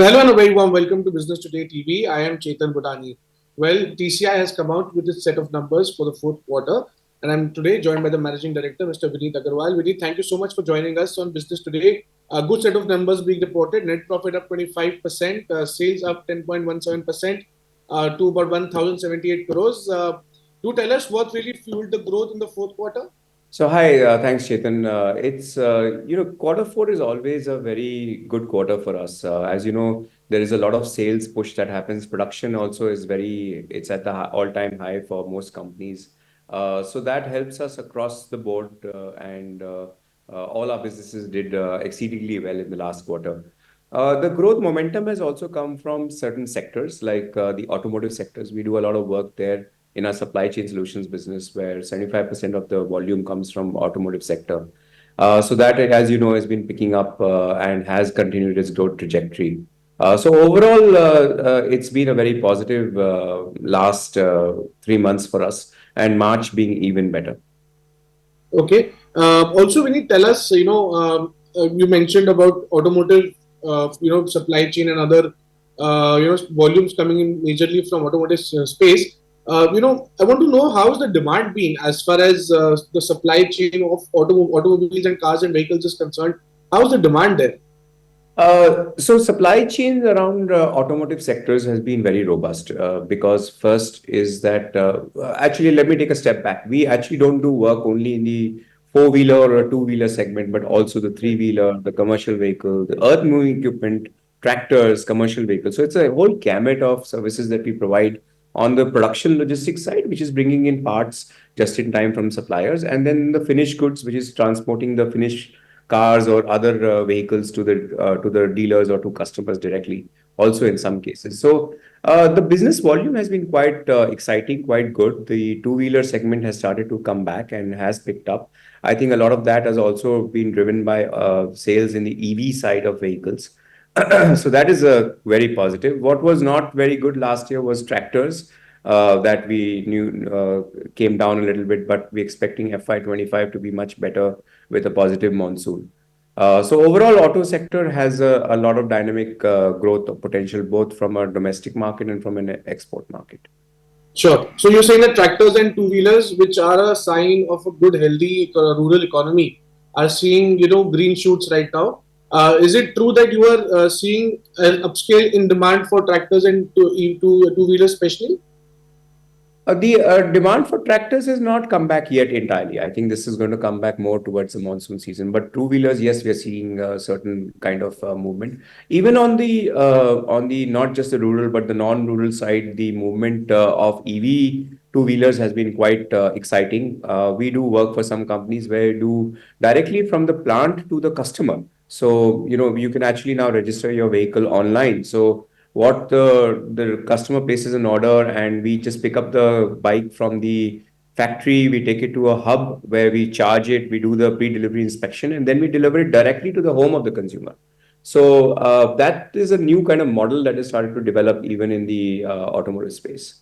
So hello and a very warm welcome to Business Today TV. I am Chetan Bhutani. Well, TCI has come out with its set of numbers for the fourth quarter, and I'm today joined by the Managing Director, Mr. Vineet Agarwal. Vineet, thank you so much for joining us on Business Today. A good set of numbers being reported. Net profit up 25%, sales up 10.17% to about 1,078 crores. Do tell us what really fueled the growth in the fourth quarter? So hi, thanks Chetan. It's quarter four is always a very good quarter for us. As you know, there is a lot of sales push that happens. Production also is it's at the all-time high for most companies. So that helps us across the board, and all our businesses did exceedingly well in the last quarter. The growth momentum has also come from certain sectors like the automotive sectors. We do a lot of work there in our supply chain solutions business, where 75% of the volume comes from automotive sector. So that, as you know, has been picking up and has continued its growth trajectory. So overall, it's been a very positive last 3 months for us, and March being even better. Okay. Also, when you tell us, you mentioned about automotive, supply chain and other, volumes coming in majorly from automotive space. I want to know how's the demand been as far as the supply chain of automobiles and cars and vehicles is concerned. How's the demand there? So supply chains around automotive sectors has been very robust because first is that actually let me take a step back. We actually don't do work only in the four-wheeler or two-wheeler segment, but also the three-wheeler, the commercial vehicle, the earth-moving equipment, tractors, commercial vehicles. So it's a whole gamut of services that we provide on the production logistics side, which is bringing in parts just in time from suppliers, and then the finished goods, which is transporting the finished cars or other vehicles to the dealers or to customers directly, also in some cases. So the business volume has been quite exciting, quite good. The two-wheeler segment has started to come back and has picked up. I think a lot of that has also been driven by sales in the EV side of vehicles. So that is a very positive. What was not very good last year was tractors. That we knew came down a little bit, but we're expecting FY25 to be much better with a positive monsoon. So overall, auto sector has a lot of dynamic growth potential, both from a domestic market and from an export market. Sure. So you're saying that tractors and two-wheelers, which are a sign of a good, healthy rural economy, are seeing green shoots right now. Is it true that you are seeing an upscale in demand for tractors and two-wheelers, especially? The demand for tractors has not come back yet entirely. I think this is going to come back more towards the monsoon season. But two-wheelers, yes, we are seeing a certain kind of movement. Even on the not just the rural but the non-rural side, the movement of EV two-wheelers has been quite exciting. We do work for some companies where we do directly from the plant to the customer. So you can actually now register your vehicle online. So what the customer places an order, and we just pick up the bike from the factory, we take it to a hub where we charge it, we do the pre-delivery inspection, and then we deliver it directly to the home of the consumer. So that is a new kind of model that is starting to develop even in the automotive space.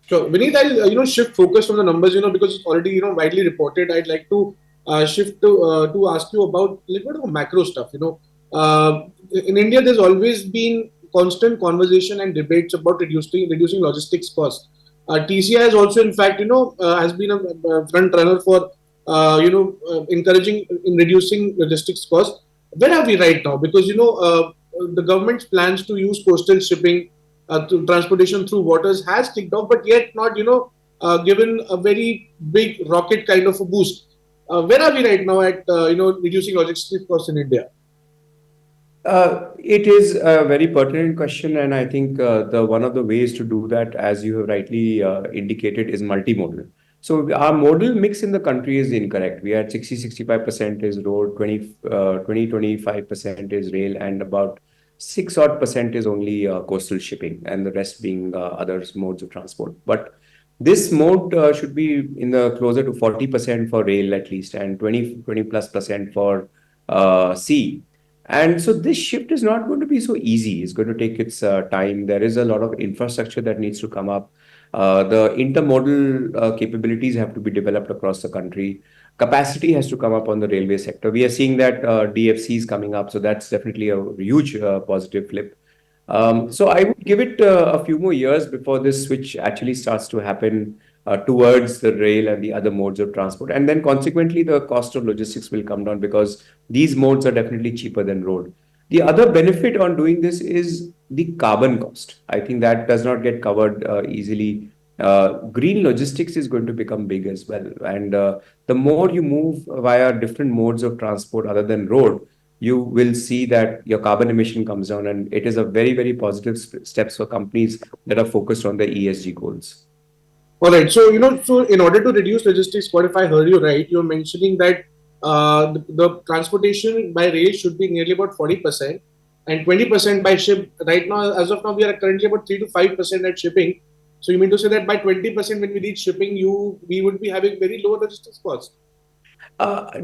Sure. Vineet, I'll shift focus from the numbers, because it's already widely reported. I'd like to shift to ask you about a little bit of macro stuff. In India, there's always been constant conversation and debates about reducing logistics costs. TCI has also, in fact, has been a front runner for encouraging in reducing logistics costs. Where are we right now? Because the government's plans to use coastal shipping to transportation through waters has kicked off, but yet not, given a very big rocket kind of a boost. Where are we right now at, reducing logistics costs in India? It is a very pertinent question, and I think the one of the ways to do that, as you have rightly indicated, is multimodal. So our modal mix in the country is incorrect. We had 65% is road, 25% is rail, and about 6 odd percent is only coastal shipping, and the rest being other modes of transport. But this mode should be in the closer to 40% for rail at least, and 20 plus percent for sea. And so this shift is not going to be so easy. It's going to take its time. There is a lot of infrastructure that needs to come up. The intermodal capabilities have to be developed across the country. capacity has to come up on the railway sector. We are seeing that DFC is coming up, so that's definitely a huge positive flip. So I would give it a few more years before this switch actually starts to happen towards the rail and the other modes of transport. And then consequently, the cost of logistics will come down because these modes are definitely cheaper than road. The other benefit on doing this is the carbon cost. I think that does not get covered easily. Green logistics is going to become big as well. And the more you move via different modes of transport other than road, you will see that your carbon emission comes down, and it is a very, very positive steps for companies that are focused on the ESG goals. All right. So, so in order to reduce logistics, what if I heard you right? You're mentioning that the transportation by rail should be nearly about 40% and 20% by ship. Right now, as of now, we are currently about 3 to 5% at shipping. So, you mean to say that by 20% when we reach shipping, we would be having very low logistics cost?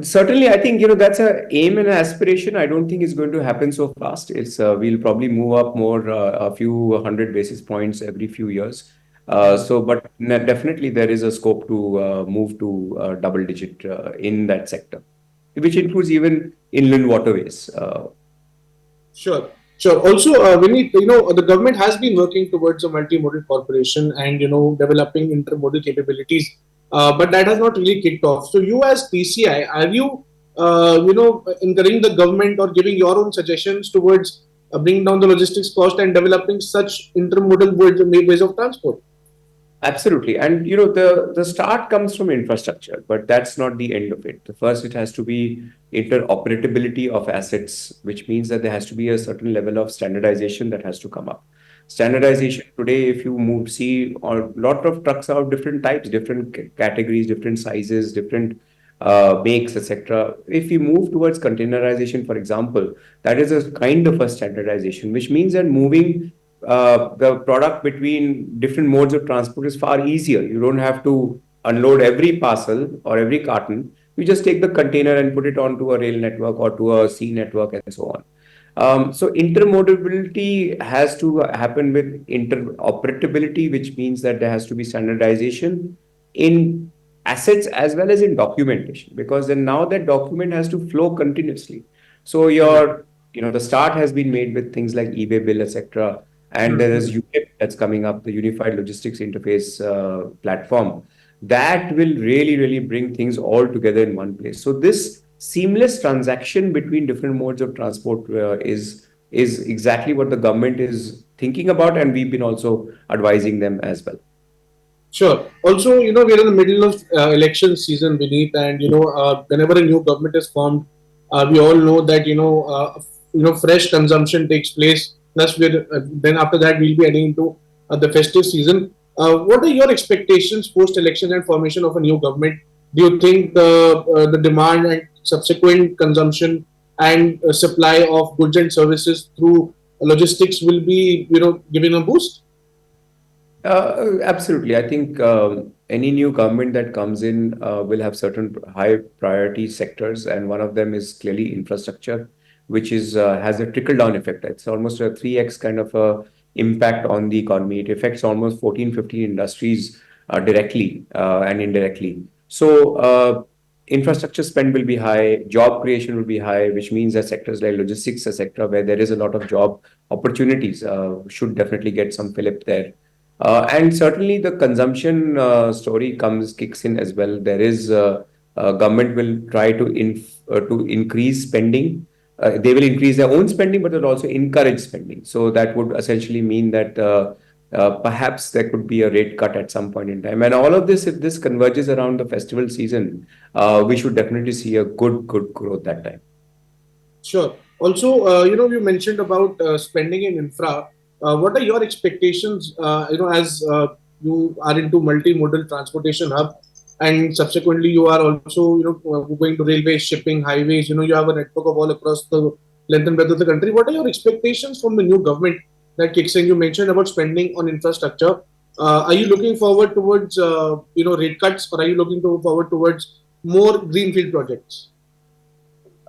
Certainly, I think that's a aim and aspiration. I don't think it's going to happen so fast. It's we'll probably move up more a few hundred basis points every few years. But definitely there is a scope to move to double digit in that sector, which includes even inland waterways. Sure, sure. Also, Vineet, the government has been working towards a multimodal corporation and developing intermodal capabilities, but that has not really kicked off. So, you as TCI, are you, encouraging the government or giving your own suggestions towards bringing down the logistics cost and developing such intermodal ways of transport? Absolutely. And the start comes from infrastructure, but that's not the end of it. The first, it has to be interoperability of assets, which means that there has to be a certain level of standardization that has to come up. Standardization today, if you move, see a lot of trucks are of different types, different categories, different sizes, different makes, etc. If we move towards containerization, for example, that is a kind of a standardization, which means that moving the product between different modes of transport is far easier. You don't have to unload every parcel or every carton. You just take the container and put it onto a rail network or to a sea network and so on. So intermodality has to happen with interoperability, which means that there has to be standardization in assets as well as in documentation, because then now that document has to flow continuously. So the start has been made with things like eBay bill, etc. And there is UNIP that's coming up, the Unified Logistics Interface platform. That will really, really bring things all together in one place. So this seamless transaction between different modes of transport is exactly what the government is thinking about, and we've been also advising them as well. Sure. Also, we're in the middle of election season, Vineet, and whenever a new government is formed, we all know that fresh consumption takes place. Plus, then after that we'll be heading into the festive season. What are your expectations post election and formation of a new government? Do you think the demand and subsequent consumption and supply of goods and services through logistics will be giving a boost? Absolutely. I think any new government that comes in will have certain high priority sectors, and one of them is clearly infrastructure, which is has a trickle down effect. It's almost a 3x kind of a impact on the economy. It affects almost 14, 15 industries directly and indirectly. So infrastructure spend will be high, job creation will be high, which means that sectors like logistics, etc., where there is a lot of job opportunities, should definitely get some fillip there. And certainly the consumption story kicks in as well. There is government will try to increase spending. They will increase their own spending, but they'll also encourage spending. So that would essentially mean that perhaps there could be a rate cut at some point in time. And all of this, if this converges around the festival season, we should definitely see a good growth that time. Sure. Also, you mentioned about spending in infra. What are your expectations, as you are into multimodal transportation hub, and subsequently you are also, going to railways, shipping, highways. You have a network of all across the length and breadth of the country. What are your expectations from the new government that kicks in? You mentioned about spending on infrastructure. Are you looking forward towards, rate cuts, or are you looking forward towards more greenfield projects?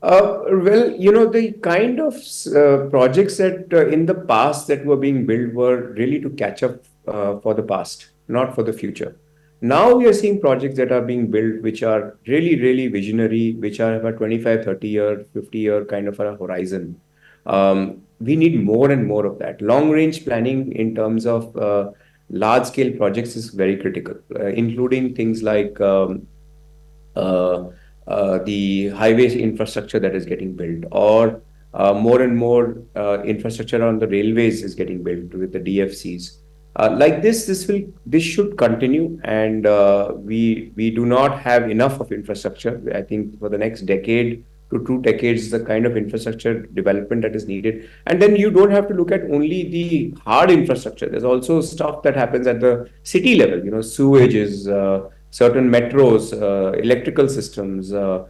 Well, the kind of projects that in the past that were being built were really to catch up for the past, not for the future. Now we are seeing projects that are being built which are really, really visionary, which are have a 25, 30-year, 50-year kind of a horizon. We need more and more of that. Long range planning in terms of large scale projects is very critical, including things like uh, the highways infrastructure that is getting built, or more and more infrastructure on the railways is getting built with the DFCs. Like this should continue, and we do not have enough of infrastructure. I think for the next decade to 2 decades, the kind of infrastructure development that is needed. And then you don't have to look at only the hard infrastructure. There's also stuff that happens at the city level, sewages, certain metros, electrical systems, all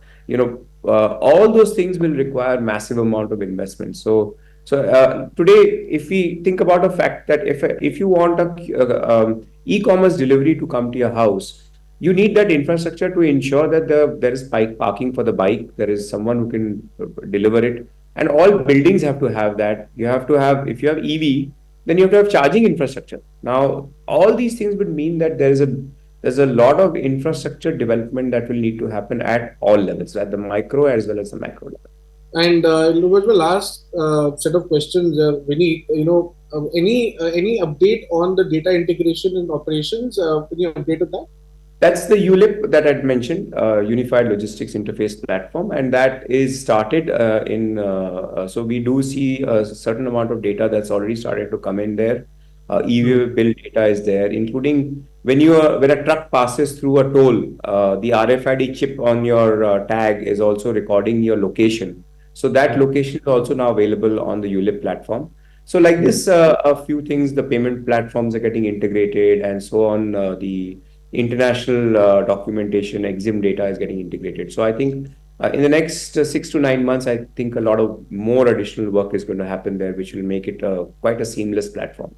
those things will require massive amount of investment. So today, if we think about a fact that if you want a e-commerce delivery to come to your house, you need that infrastructure to ensure that there is bike parking for the bike, there is someone who can deliver it, and all buildings have to have that. You have to have, if you have EV, then you have to have charging infrastructure. Now, all these things would mean that there's a lot of infrastructure development that will need to happen at all levels, at the micro as well as the macro level. And was my last set of questions, Vineet. Any update on the data integration and operations? Can you update on that? That's the ULIP that I'd mentioned, Unified Logistics Interface Platform, and that is started so we do see a certain amount of data that's already started to come in there. Hmm. E-way bill data is there, including when a truck passes through a toll, the RFID chip on your tag is also recording your location. So that location is also now available on the ULIP platform. So like Hmm. this, a few things, the payment platforms are getting integrated and so on. The international documentation, EXIM data is getting integrated. So I think in the next 6 to 9 months, I think a lot of more additional work is going to happen there, which will make it quite a seamless platform.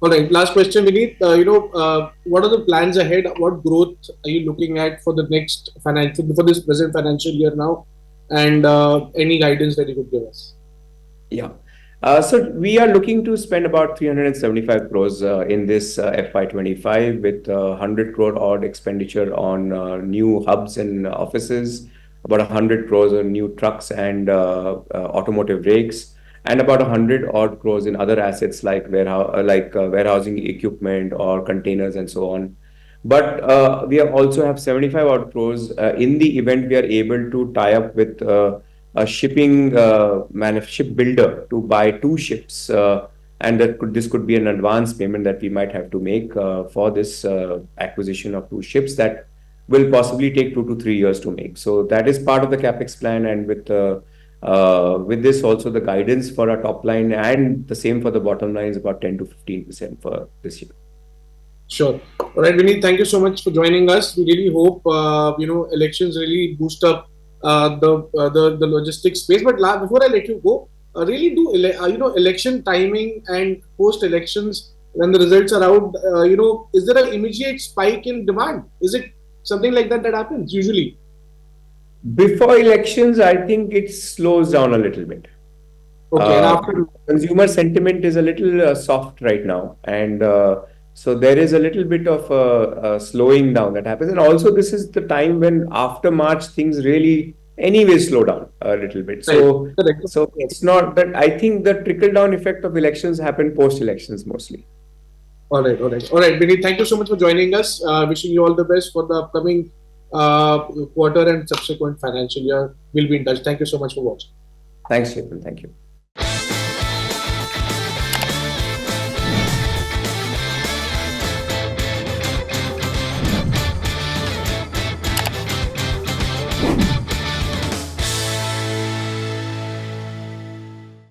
All right. Last question, Vineet. What are the plans ahead? What growth are you looking at for the next financial, for this present financial year now? And any guidance that you could give us? Yeah. So we are looking to spend about 375 crores in this FY25 with 100 crore odd expenditure on new hubs and offices, about 100 crores on new trucks and automotive rakes, and about 100 odd crores in other assets like warehousing equipment or containers and so on. But we have also have 75 odd crores in the event we are able to tie up with a ship builder to buy two ships, and this could be an advance payment that we might have to make for this acquisition of two ships that will possibly take 2 to 3 years to make. So that is part of the capex plan, and with this also the guidance for our top line and the same for the bottom line is about 10 to 15% for this year. Sure. All right, Vineet, thank you so much for joining us. We really hope elections really boost up the logistics space. But before I let you go, really do election timing and post elections when the results are out. Is there an immediate spike in demand? Is it something like that that happens usually? Before elections, I think it slows down a little bit. Okay, and after. Consumer sentiment is a little soft right now, and so there is a little bit of slowing down that happens. And also, this is the time when after March things really, anyway, slow down a little bit. Right, correct. So it's not that I think the trickle down effect of elections happen post elections mostly. All right, all right, all right, Vineet. Thank you so much for joining us. Wishing you all the best for the upcoming quarter and subsequent financial year. We'll be in touch. Thank you so much for watching. Thanks, Chetan. Thank you.